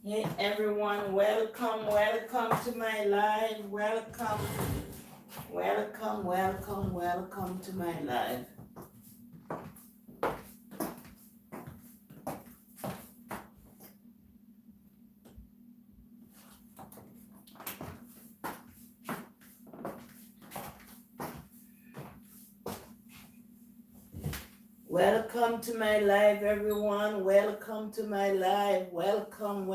Hey everyone, welcome to my live. Welcome to my live. Welcome to my live, everyone. Welcome to my live. Welcome.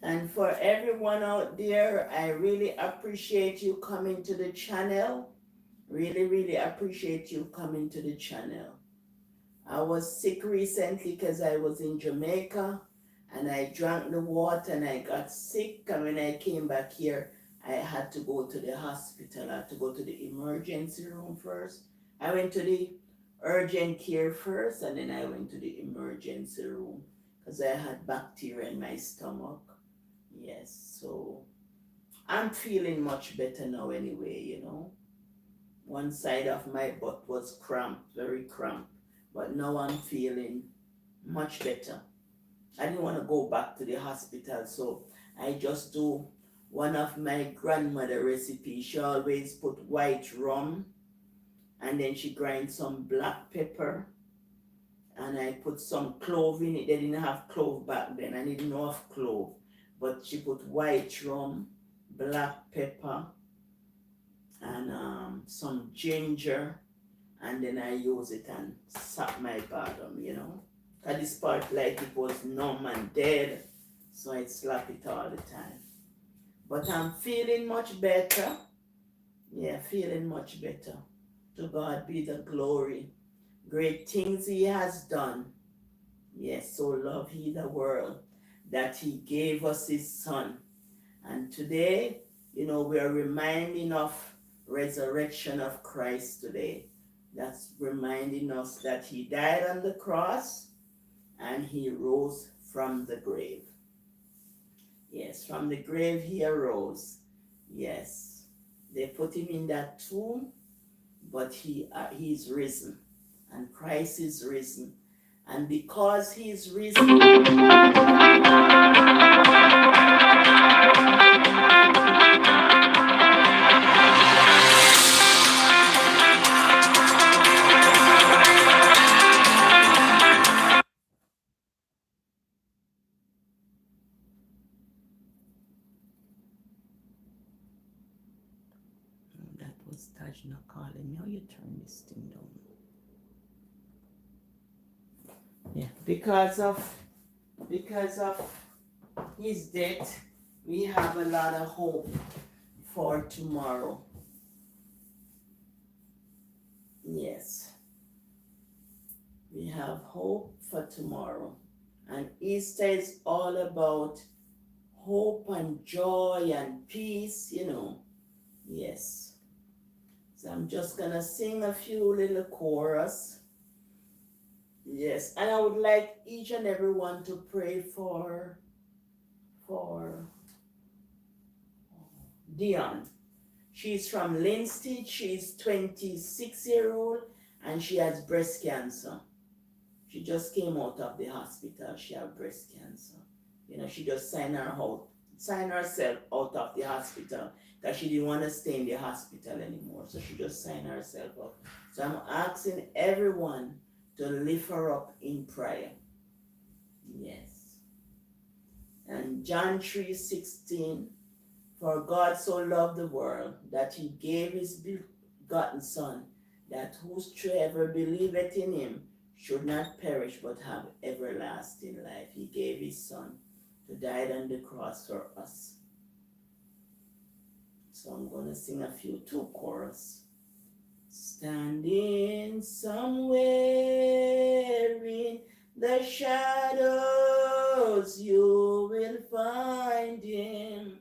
And for everyone out there, I really appreciate you coming to the channel. Really appreciate you coming to the channel. I was sick recently because I was in Jamaica and I drank the water and I got sick. And when I came back here, I had to go to the hospital. I had to go to the emergency room first. I went to the urgent care first and then I went to the emergency room because I had bacteria in my stomach. Yes, so I'm feeling much better now anyway. One side of my butt was cramped, very cramped, but now I'm feeling much better. I didn't want to go back to the hospital, so I just do one of my grandmother recipes. She always put white rum and then she grind some black pepper and I put some clove in it. They didn't have clove back then. I didn't know of clove, but she put white rum, black pepper, and some ginger, and then I use it and sap my bottom. Cause this part like it was numb and dead, so I slap it all the time. But I'm feeling much better. Yeah, feeling much better. To God be the glory. Great things He has done. Yes, so love He the world that He gave us His Son. And today, we are reminding of resurrection of Christ today. That's reminding us that He died on the cross and He rose from the grave. Yes, from the grave He arose. Yes, they put Him in that tomb, but He's risen, and Christ is risen. And because He's risen, that was Tajna calling me. How you turn this thing down? Yeah, because of His death, we have a lot of hope for tomorrow. Yes, we have hope for tomorrow. And Easter is all about hope and joy and peace. Yes. So I'm just gonna sing a few little chorus. Yes, and I would like each and everyone to pray for Dion. She's from Linstead. She's 26-year-old and she has breast cancer. She just came out of the hospital. She had breast cancer. She just signed herself out of the hospital because she didn't want to stay in the hospital anymore. So she just signed herself up. So I'm asking everyone to lift her up in prayer. Yes. And John 3:16, for God so loved the world that He gave His begotten Son, that whosoever believeth in Him should not perish but have everlasting life. He gave His Son to die on the cross for us. So I'm going to sing a few two chorus. Standing somewhere in the shadows, you will find Him.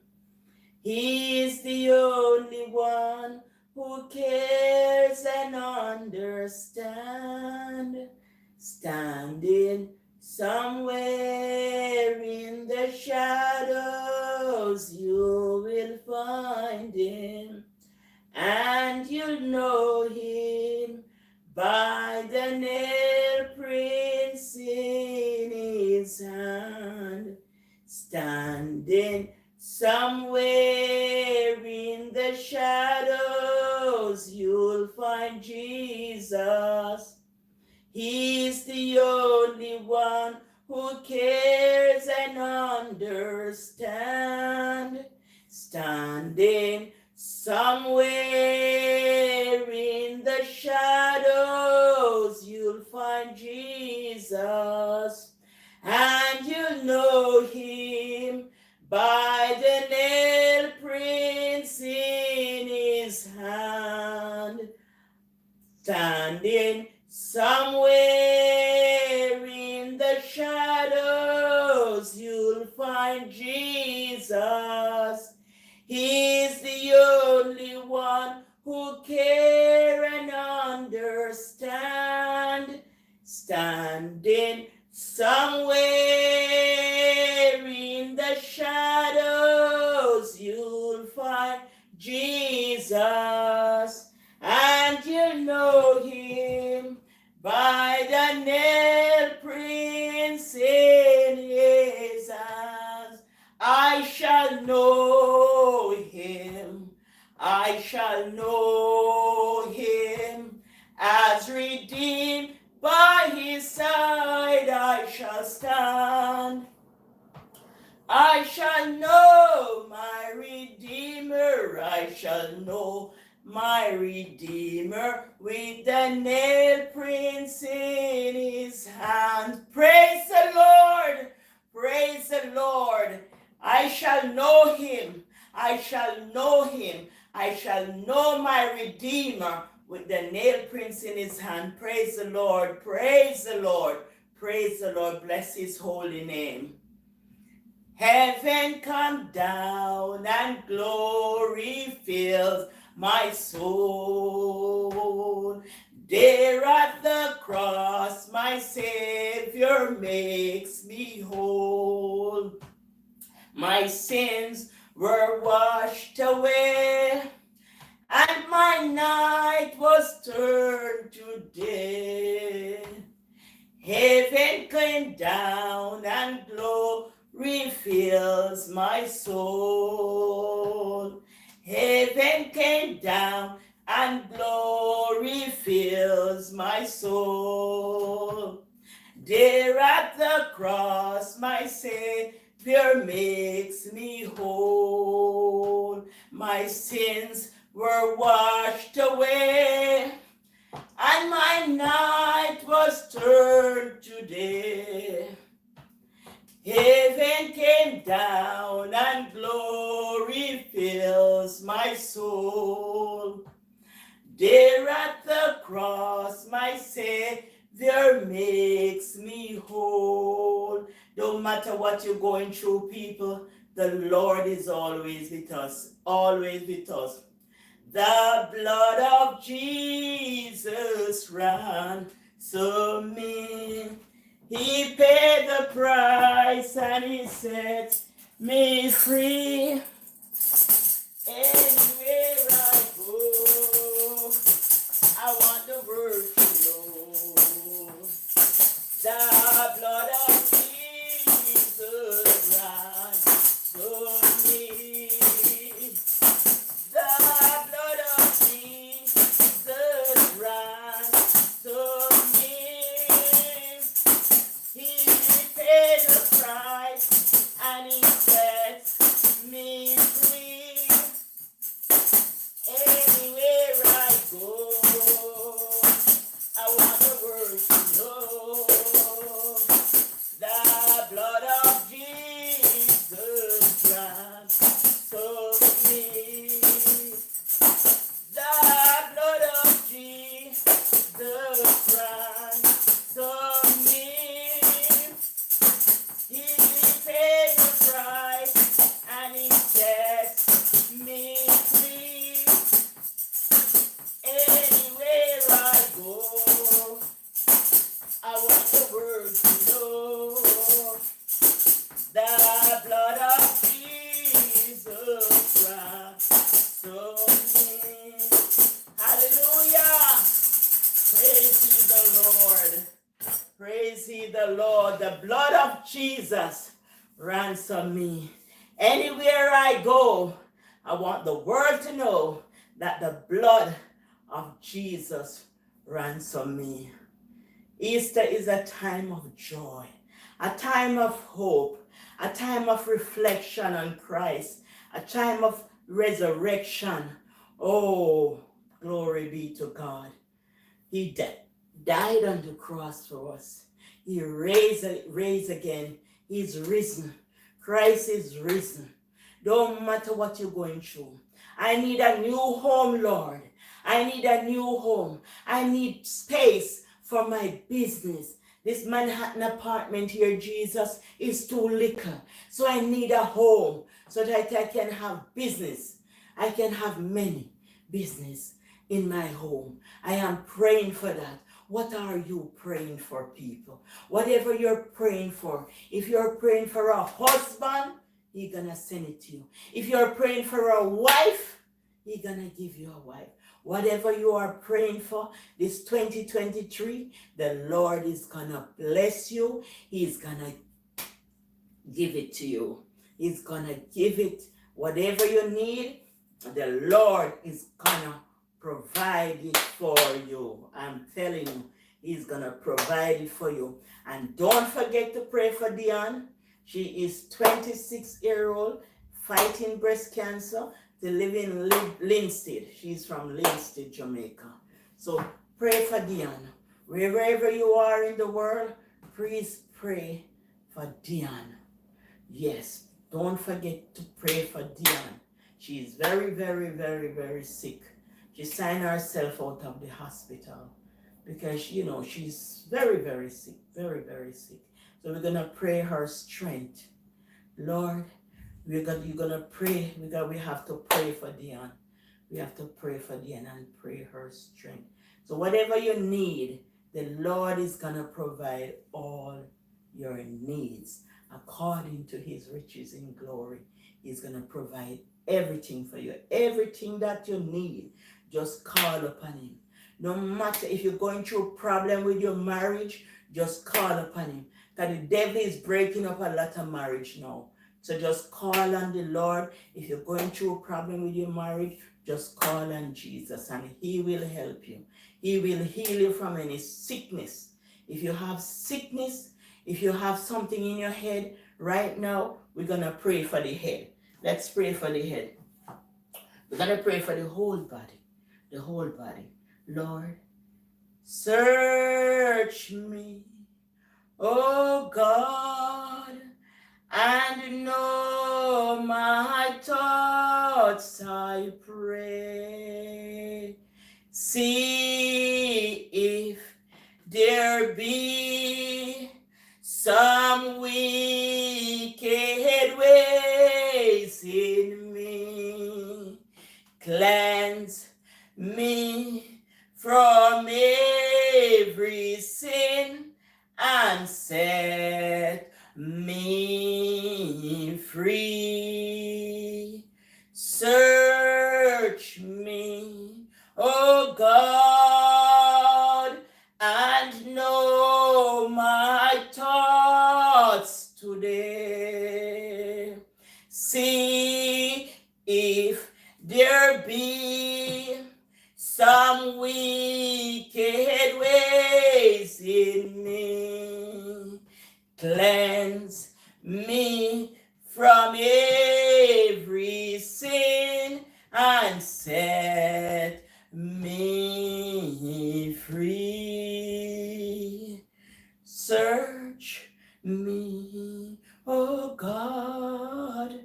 He is the only one who cares and understands. Standing somewhere in the shadows, you will find Him. and you'll know him by the nail prints in his hand, standing somewhere in the shadows. You'll find Jesus. He's the only one who cares and understands. Standing somewhere in the shadows, you'll find Jesus, and you'll know him by the nail prints in his hand. Standing somewhere in the shadows, you'll find Jesus. He's the only one who cares and understands. Standing somewhere in the shadows, you'll find Jesus, and you'll know him by the nail prints in his hands. I shall know him, I shall know him, as redeemed by his side I shall stand. I shall know my Redeemer, I shall know my Redeemer, with the nail prints in his hand. Praise the Lord, praise the Lord. I shall know him, I shall know him, I shall know my Redeemer, with the nail prints in his hand. Praise the Lord, praise the Lord, praise the Lord. Bless his holy name. Heaven come down and glory fills my soul. There at the cross my Savior makes me whole. My sins were washed away, and my night was turned to day. Heaven came down and glory fills my soul. Heaven came down and glory fills my soul. There at the cross my Savior makes me whole. My sins were washed away, and my night was turned to day. Heaven came down and glory fills my soul. There at the cross my Savior makes me whole. Don't matter what you're going through, people, the Lord is always with us, always with us. The blood of Jesus ransomed me. He paid the price and he set me free. Anywhere I go, I want the world to know. The blood of Jesus ransomed me. The blood of Jesus ransomed me. He paid the price and he set me is He the Lord. The blood of Jesus ransom me. Anywhere I go, I want the world to know that the blood of Jesus ransom me. Easter is a time of joy, a time of hope, a time of reflection on Christ, a time of resurrection. Oh, glory be to God. He died on the cross for us. He raised again. He's risen. Christ is risen. Don't matter what you're going through. I need a new home, Lord. I need a new home. I need space for my business. This Manhattan apartment here, Jesus, is too little. So I need a home so that I can have business. I can have many business in my home. I am praying for that. What are you praying for, people? Whatever you're praying for. If you're praying for a husband, He's gonna send it to you. If you're praying for a wife, He's gonna give you a wife. Whatever you are praying for this 2023, the Lord is gonna bless you. He's gonna give it to you. He's gonna give it. Whatever you need, the Lord is gonna provide it for you. I'm telling you, He's gonna provide it for you. And don't forget to pray for Dion. She is 26-year-old, fighting breast cancer, to live in Linstead. She's from Linstead, Jamaica. So pray for Dion. Wherever you are in the world, please pray for Dion. Yes, don't forget to pray for Dion. She is very, very, very, very sick. She signed herself out of the hospital because, you know, she's very, very sick, very, very sick. So we're going to pray her strength. Lord, you're gonna pray. We have to pray for Dion. We have to pray for Dion and pray her strength. So whatever you need, the Lord is gonna provide all your needs according to His riches in glory. He's gonna provide everything for you, everything that you need. Just call upon Him. No matter if you're going through a problem with your marriage, just call upon Him. Because the devil is breaking up a lot of marriage now. So just call on the Lord. If you're going through a problem with your marriage, just call on Jesus and He will help you. He will heal you from any sickness. If you have sickness, if you have something in your head right now, we're going to pray for the head. Let's pray for the head. We're going to pray for the whole body. The whole body. Lord, search me, oh God, and know my thoughts, I pray. See if there be some wicked ways in me. Cleanse me from every sin and set me free. Search me, oh God, and know my thoughts today. See if there be some wicked ways in me. Cleanse me from every sin and set me free. Search me, oh God,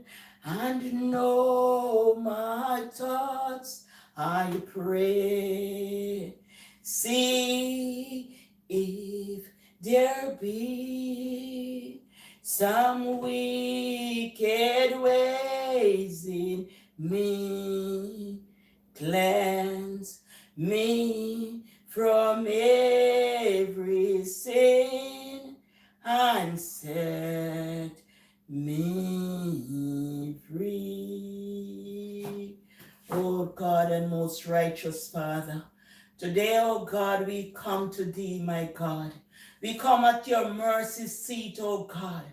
and know my thoughts, I pray. See if there be some wicked ways in me. Cleanse me from every sin and set me free. Oh God and most righteous Father, today, oh God, we come to Thee, my God. We come at your mercy seat, oh God,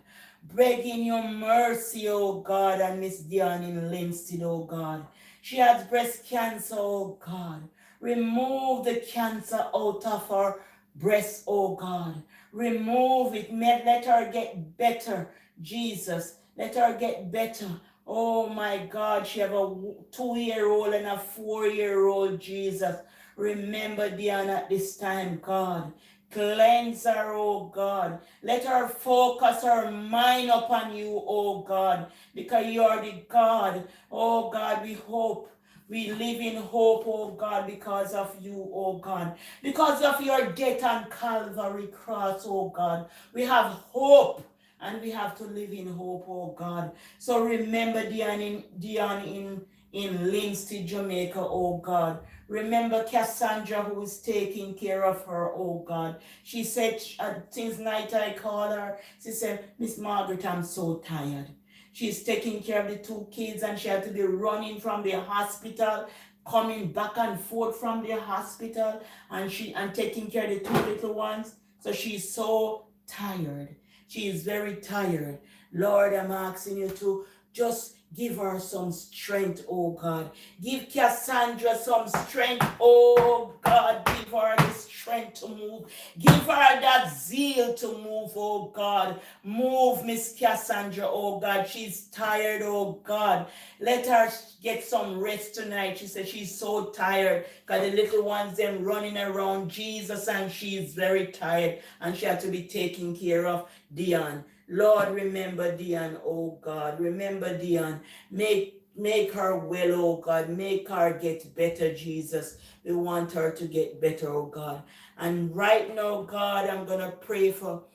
begging your mercy, oh God, and Miss Dion in Linstead, oh God. She has breast cancer, oh God. Remove the cancer out of her breast, oh God. Remove it. Let her get better, Jesus. Let her get better. Oh my God, she have a 2-year-old and a 4-year-old, Jesus. Remember Diana at this time, God. Cleanse her, oh God. Let her focus her mind upon you, oh God, because you are the God. Oh God, we hope. We live in hope, oh God, because of you, oh God. Because of your death on Calvary cross, oh God. We have hope. And we have to live in hope, oh God. So remember Dion in Linstead, Jamaica, oh God. Remember Cassandra, who is taking care of her, oh God. She said, since night I called her, she said, Miss Margaret, I'm so tired. She's taking care of the 2 kids and she had to be running from the hospital, coming back and forth from the hospital, and taking care of the 2 little ones. So she's so tired. She is very tired. Lord, I'm asking you to just give her some strength, oh God. Give Cassandra some strength, oh God. Give her the strength to move. Give her that zeal to move, oh God. Move Miss Cassandra, oh God. She's tired, oh God. Let her get some rest tonight. She said she's so tired because the little ones them running around Jesus and she's very tired and she had to be taken care of. Dion. Lord, remember Dion, oh God. Remember Dion. Make her well, oh God. Make her get better, Jesus. We want her to get better, oh God. And right now, God, I'm going to pray for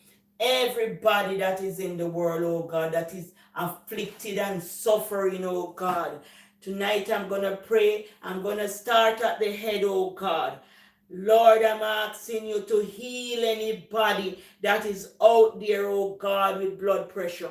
everybody that is in the world, oh God, that is afflicted and suffering, oh God. Tonight I'm going to pray. I'm going to start at the head, oh God. Lord, I'm asking you to heal anybody that is out there, oh God, with blood pressure.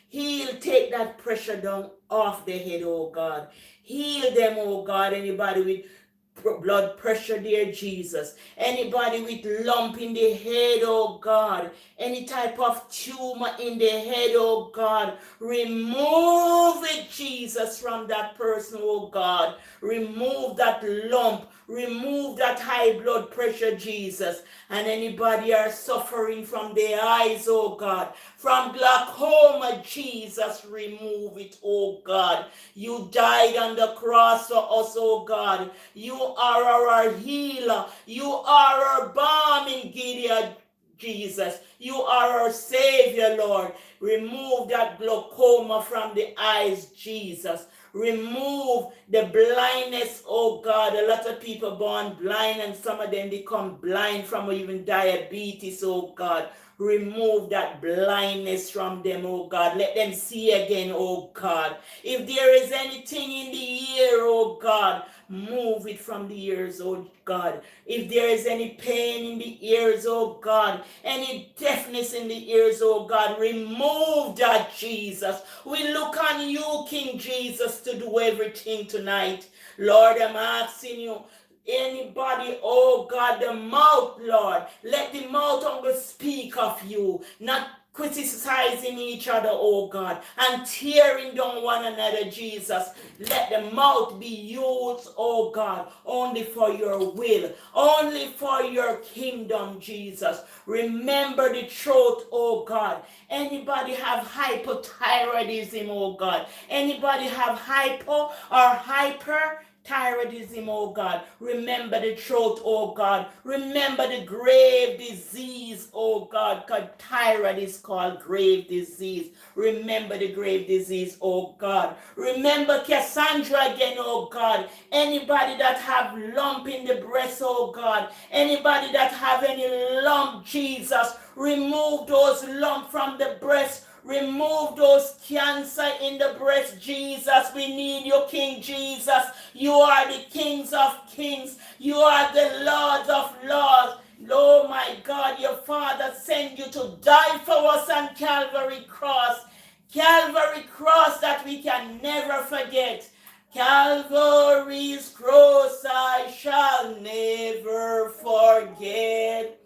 Heal, take that pressure down off the head, oh God. Heal them, oh God, anybody with blood pressure, dear Jesus. Anybody with lump in the head, oh God. Any type of tumor in the head, oh God. Remove it, Jesus, from that person, oh God. Remove that lump. Remove that high blood pressure, Jesus. And anybody are suffering from their eyes, oh God. From glaucoma, Jesus, remove it, oh God. You died on the cross for us, oh God. You are our healer. You are our balm in Gilead, Jesus. You are our Savior, Lord. Remove that glaucoma from the eyes, Jesus. Remove the blindness, oh God. A lot of people born blind and some of them become blind from even diabetes, oh God. Remove that blindness from them, oh God. Let them see again, oh God. If there is anything in the ear, oh God, move it from the ears, oh God. If there is any pain in the ears, oh God, any deafness in the ears, oh God, remove that, Jesus. We look on you, King Jesus, to do everything tonight. Lord, I'm asking you, anybody, oh God, the mouth, Lord, let the mouth only speak of you, not criticizing each other, oh God, and tearing down one another, Jesus. Let the mouth be used, oh God, only for your will, only for your kingdom, Jesus. Remember the truth, oh God. Anybody have hypothyroidism, oh God? Anybody have hypo or hyper? Thyroidism, oh God. Remember the throat, oh God. Remember the grave disease, oh God. Because thyroid is called grave disease. Remember the grave disease, oh God. Remember Cassandra again, oh God. Anybody that have lump in the breast, oh God. Anybody that have any lump, Jesus. Remove those lump from the breast. Remove those cancer in the breast, Jesus. We need you, King Jesus. You are the kings of kings. You are the lords of lords. Oh my God, your Father sent you to die for us on Calvary cross. Calvary cross that we can never forget. Calvary's cross I shall never forget.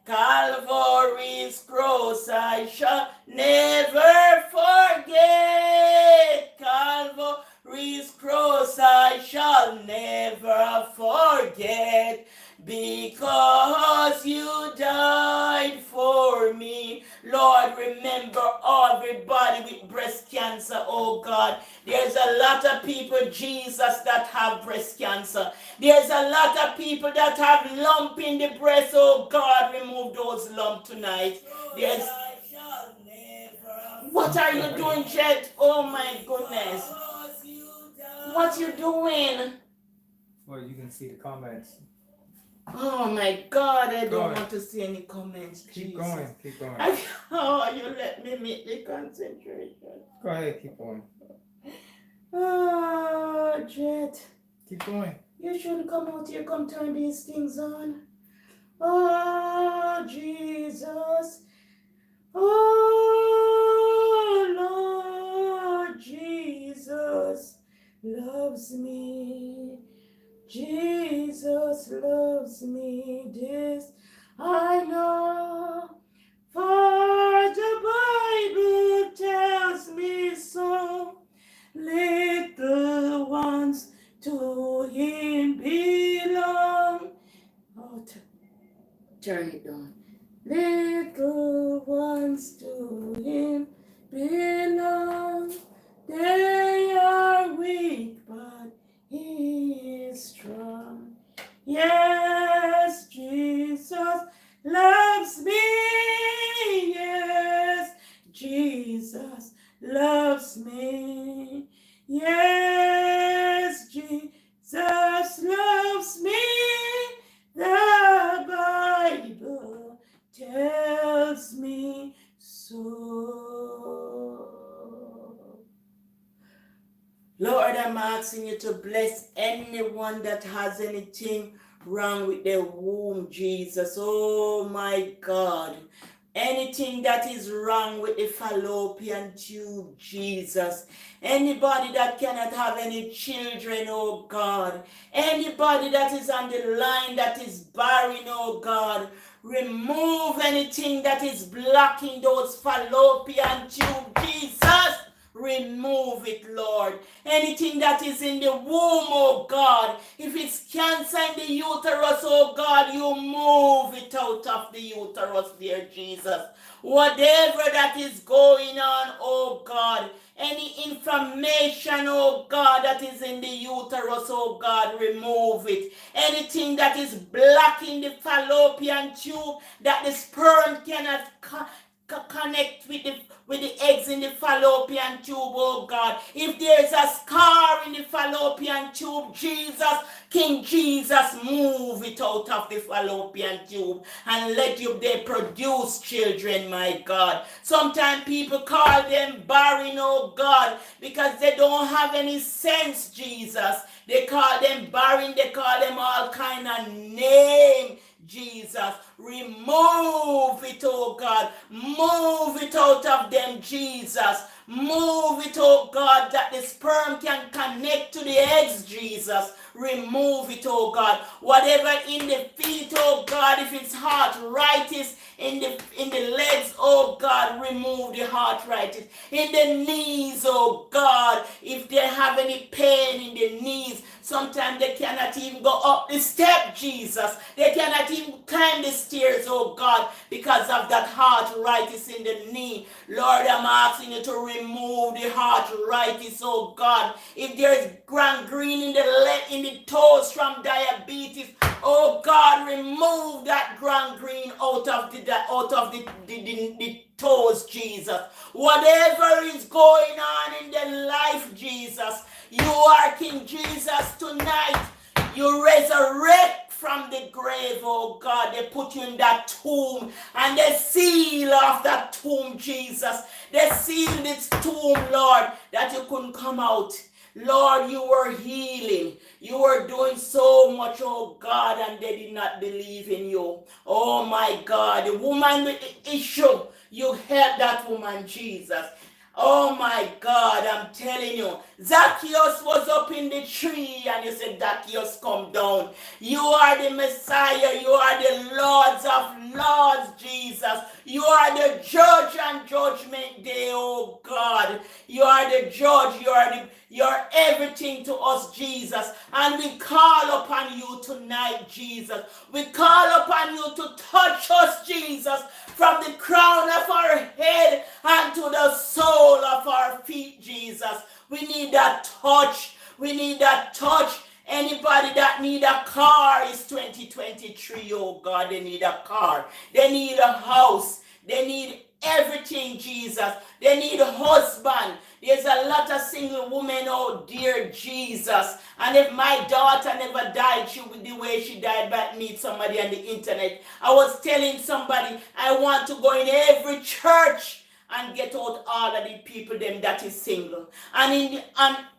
Calvary forget, because you died for me. Lord, remember everybody with breast cancer, oh God. There's a lot of people, Jesus, that have breast cancer. There's a lot of people that have lump in the breast, oh God. Remove those lumps tonight. There's... What are you doing, Jet? Oh my goodness. What you doing? Well, you can see the comments. Oh my God, I don't want to see any comments. Keep Jesus. keep going. Oh, you let me make the concentration. Go ahead, keep going. Oh, Jet. Keep going. You should come out here, come turn these things on. Oh, Jesus. Oh, Lord Jesus loves me. Jesus loves me. This I know, for the Bible tells me so. Little ones to him belong. Oh, turn it down. Little ones to him belong. They are weak, but he is strong. Yes, Jesus loves me. Yes, Jesus loves me. Yes, Jesus loves me. The Bible tells me so. Lord, I'm asking you to bless anyone that has anything wrong with their womb, Jesus. Oh my God. Anything that is wrong with the fallopian tube, Jesus. Anybody that cannot have any children, oh God. Anybody that is on the line that is barren, oh God. Remove anything that is blocking those fallopian tube, Jesus. Remove it, Lord. Anything that is in the womb, oh God. If it's cancer in the uterus, oh God, you move it out of the uterus, dear Jesus. Whatever that is going on, oh God. Any inflammation, oh God, that is in the uterus, oh God, remove it. Anything that is blocking the fallopian tube, that the sperm cannot connect with the eggs in the fallopian tube, oh God. If there's a scar in the fallopian tube, Jesus, King Jesus, move it out of the fallopian tube and let they produce children, my God. Sometimes people call them barren, oh God, because they don't have any sense, Jesus. They call them barren, they call them all kind of name. Jesus, remove it, oh God. Move it out of them, Jesus. Move it, oh God, that the sperm can connect to the eggs, Jesus. Remove it, oh God. Whatever in the feet, oh God, if it's arthritis in the legs, oh God, remove the arthritis. In the knees, oh God, if they have any pain in the knees, sometimes they cannot even go up the step, Jesus. They cannot even climb the stairs, oh God, because of that arthritis in the knee. Lord, I'm asking you to remove the arthritis, oh God. If there's gangrene in the toes from diabetes, oh God, remove that gangrene out of the toes, Jesus. Whatever is going on in their life, Jesus, you are King Jesus tonight. You resurrect from the grave, oh God. They put you in that tomb and they seal off that tomb, Jesus. They sealed this tomb, Lord, that you couldn't come out. Lord, you were healing. You were doing so much, oh God, and they did not believe in you. Oh my God, the woman with the issue, you helped that woman, Jesus. Oh my God, I'm telling you, Zacchaeus was up in the tree and you said, Zacchaeus, come down. You are the Messiah. You are the Lords of Lords, Jesus. You are the judge on judgment day, oh God. You are the judge. You're everything to us, Jesus. And we call upon you tonight, Jesus. We call upon you to touch us, Jesus, from the crown of our head and to the sole of our feet, Jesus. We need that touch. We need that touch. Anybody that need a car is 2023, oh God, they need a car. They need a house. They need everything, Jesus. They need a husband. There's a lot of single women, oh dear Jesus. And if my daughter never died, she would the way she died by meet somebody on the internet. I was telling somebody I want to go in every church and get out all of the people them that is single. And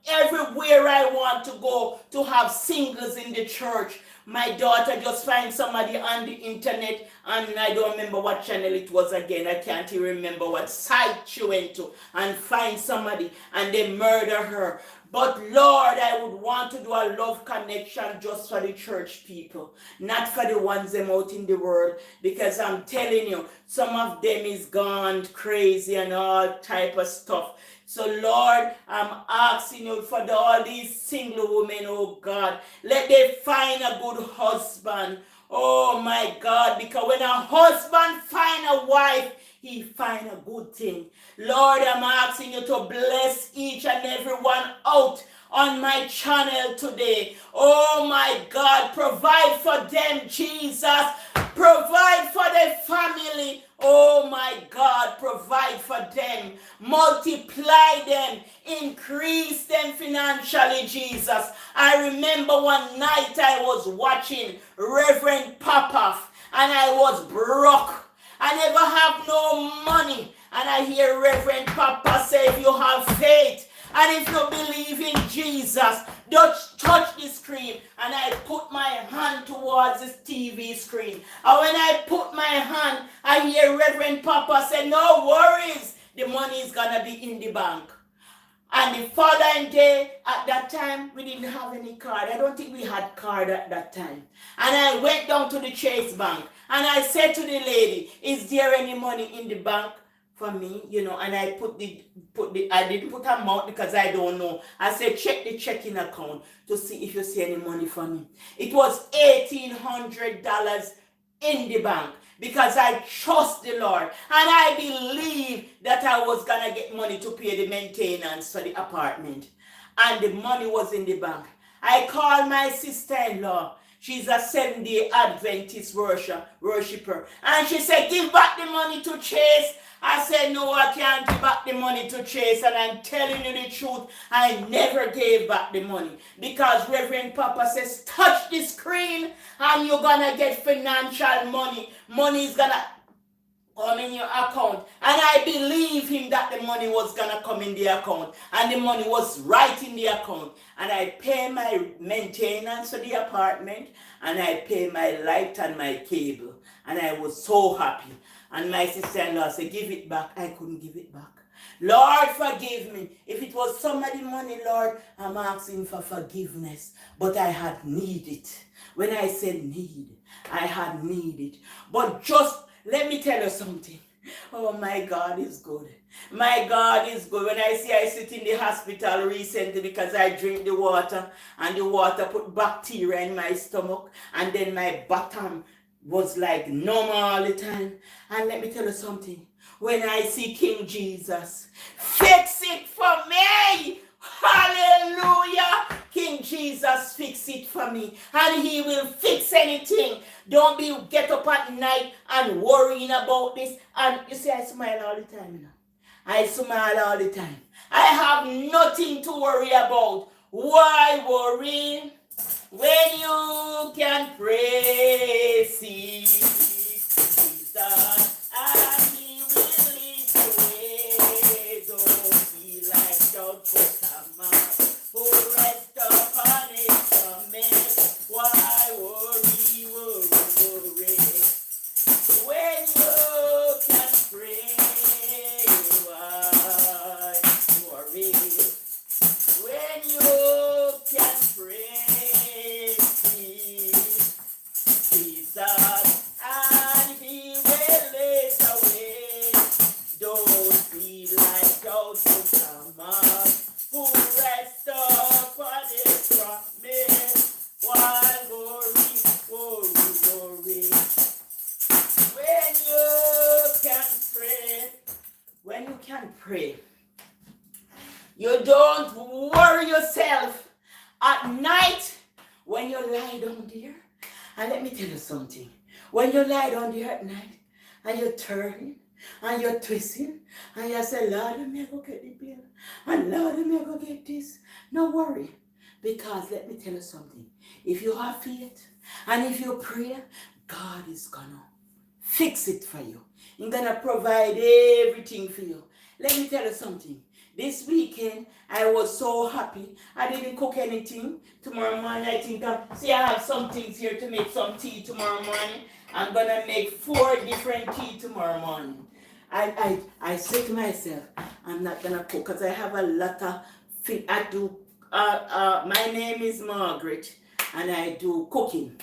everywhere I want to go to have singles in the church. My daughter just find somebody on the internet, and I don't remember what channel it was again. I can't even remember what site she went to, and find somebody and they murder her. But Lord, I would want to do a love connection just for the church people, not for the ones them out in the world, because I'm telling you, some of them is gone crazy and all type of stuff. So Lord, I'm asking you for all these single women, oh God, let them find a good husband. Oh my God, because when a husband find a wife, he find a good thing. Lord, I'm asking you to bless each and every one out on my channel today. Oh my God, provide for them, Jesus. Provide for their family. Oh my God, provide for them. Multiply them. Increase them financially, Jesus. I remember one night I was watching Reverend Popoff and I was broke. I never have no money. And I hear Reverend Papa say, if you have faith and if you believe in Jesus, just touch the screen. And I put my hand towards this TV screen. And when I put my hand, I hear Reverend Papa say, no worries, the money is going to be in the bank. And the following day, at that time, we didn't have any card. I don't think we had card at that time. And I went down to the Chase Bank. And I said to the lady, is there any money in the bank for me? You know, and I I didn't put amount because I don't know. I said, check the checking account to see if you see any money for me. It was $1,800 in the bank, because I trust the Lord and I believe that I was gonna get money to pay the maintenance for the apartment, and the money was in the bank. I called my sister-in-law. She's a 7-day Adventist worshiper, and she said, give back the money to Chase. I said, no, I can't give back the money to Chase. And I'm telling you the truth, I never gave back the money, because Reverend Papa says, touch the screen and you're going to get financial money. Money is going to come in your account. And I believe him that the money was going to come in the account. And the money was right in the account. And I pay my maintenance for the apartment. And I pay my light and my cable. And I was so happy. And my sister-in-law said, give it back. I couldn't give it back. Lord, forgive me. If it was somebody money, Lord, I'm asking for forgiveness. But I had need it. When I said need, I had need it. But just let me tell you something. Oh, my God is good. My God is good. When I sit in the hospital recently because I drink the water, and the water put bacteria in my stomach, and then my bottom was like numb all the time. And let me tell you something. When I see King Jesus, fix it for me. Hallelujah. King Jesus, fix it for me. And he will fix anything. Don't get up at night and worrying about this. And you see, I smile all the time. You know? I smile all the time. I have nothing to worry about. Why worry when you can praise Jesus, and he will lead the way? Don't feel like don't put a man who rest upon his promise. Why worry, worry? When you can pray, why worry? When you can pray, Jesus, pray. You don't worry yourself at night when you lie down there. And let me tell you something. When you lie down there at night and you're turning and you're twisting and you say, Lord, let me go get the bill. And Lord, let me go get this. No worry. Because let me tell you something. If you have faith and if you pray, God is gonna fix it for you. He's gonna provide everything for you. Let me tell you something. This weekend, I was so happy. I didn't cook anything. Tomorrow morning, I think see, I have some things here to make some tea tomorrow morning. I'm gonna make 4 different tea tomorrow morning. I said to myself, I'm not gonna cook because I have a lot of things. I do. My name is Margaret, and I do cooking.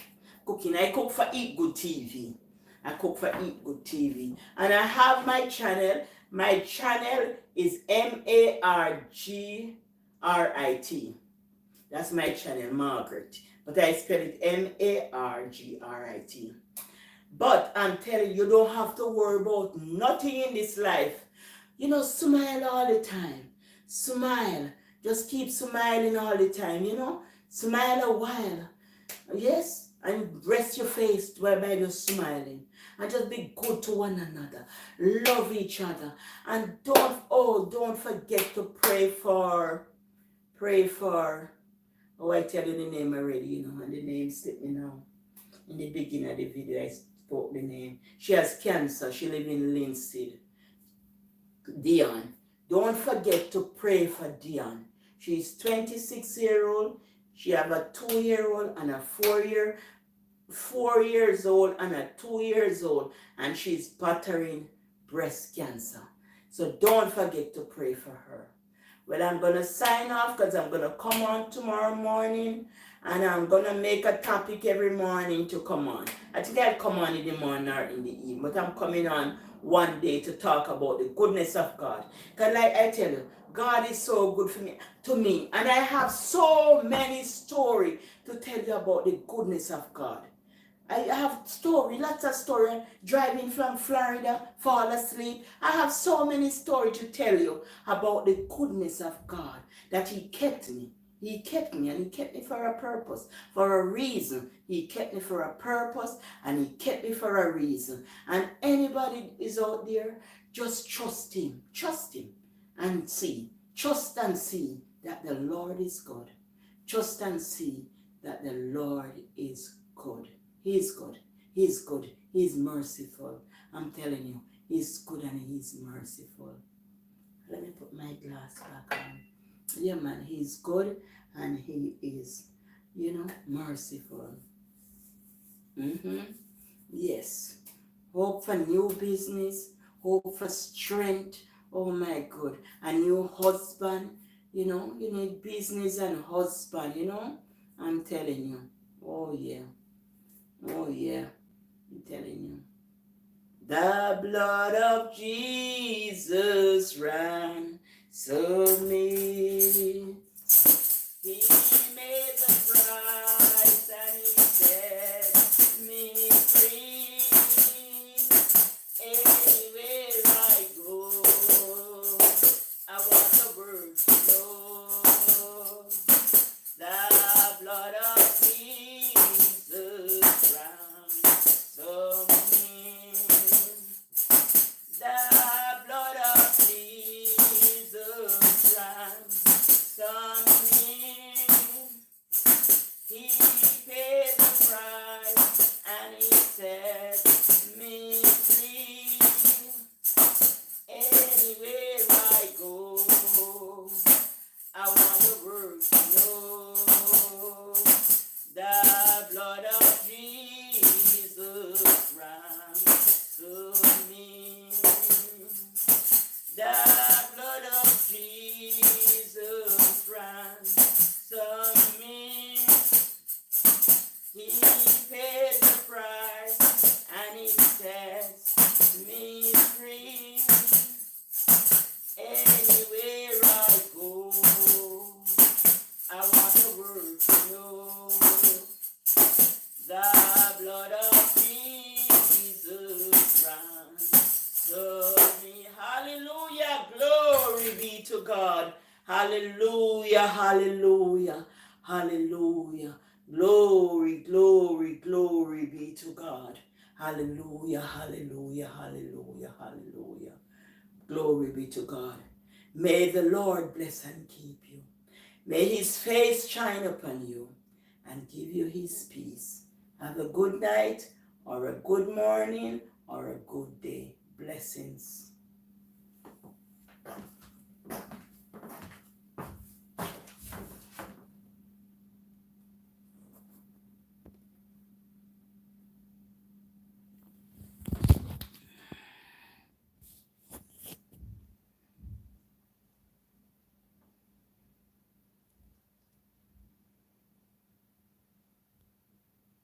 I cook for Eat Good TV. I cook for Eat Good TV. And I have my channel. My channel is Margrit. That's my channel, Margaret. But I spell it Margrit. But I'm telling you, you don't have to worry about nothing in this life. You know, smile all the time. Smile. Just keep smiling all the time, you know. Smile a while. Yes? And rest your face while you're smiling. And just be good to one another. Love each other. And don't forget to pray for, oh, I tell you the name already, you know, and the name slipped me now. In the beginning of the video, I spoke the name. She has cancer. She lives in Linstead. Dion. Don't forget to pray for Dion. She's 26-year-old. She have a 2-year-old and a 4 years old and a 2 years old, and she's battling breast cancer. So don't forget to pray for her. Well, I'm going to sign off because I'm going to come on tomorrow morning, and I'm going to make a topic every morning to come on. I think I'll come on in the morning or in the evening, but I'm coming on one day to talk about the goodness of God. Because like I tell you, God is so good to me, and I have so many stories to tell you about the goodness of God. I have lots of story, driving from Florida, fall asleep. I have so many stories to tell you about the goodness of God, that He kept me. He kept me, and He kept me for a purpose, for a reason. He kept me for a purpose, and He kept me for a reason. And anybody is out there, just trust Him. Trust Him and see. Trust and see that the Lord is good. Trust and see that the Lord is good. He is good. He is good. He is merciful. I'm telling you, He's good and He's merciful. Let me put my glass back on. Yeah, man, He's good and He is, merciful. Yes. Hope for new business. Hope for strength. Oh my God. A new husband. You need business and husband, I'm telling you. Oh yeah. Oh yeah, I'm telling you. The blood of Jesus ran so me. He made the price and He set me free. Anywhere I go, I want the world to know. The blood of Jesus ran so me. The blood of Jesus ran so me. He paid the price and He set me free. Anywhere I go, I want the world to know. The blood of Jesus ran through me. The blood of Jesus ran through me. He paid the price and He sets me free. Anywhere I go, I want the world to know. The blood of Jesus ran through me. Hallelujah, glory. God. Hallelujah, hallelujah, hallelujah. Glory, glory, glory be to God. Hallelujah, hallelujah, hallelujah, hallelujah. Glory be to God. May the Lord bless and keep you. May his face shine upon you and give you his peace. Have a good night or a good morning or a good day. Blessings.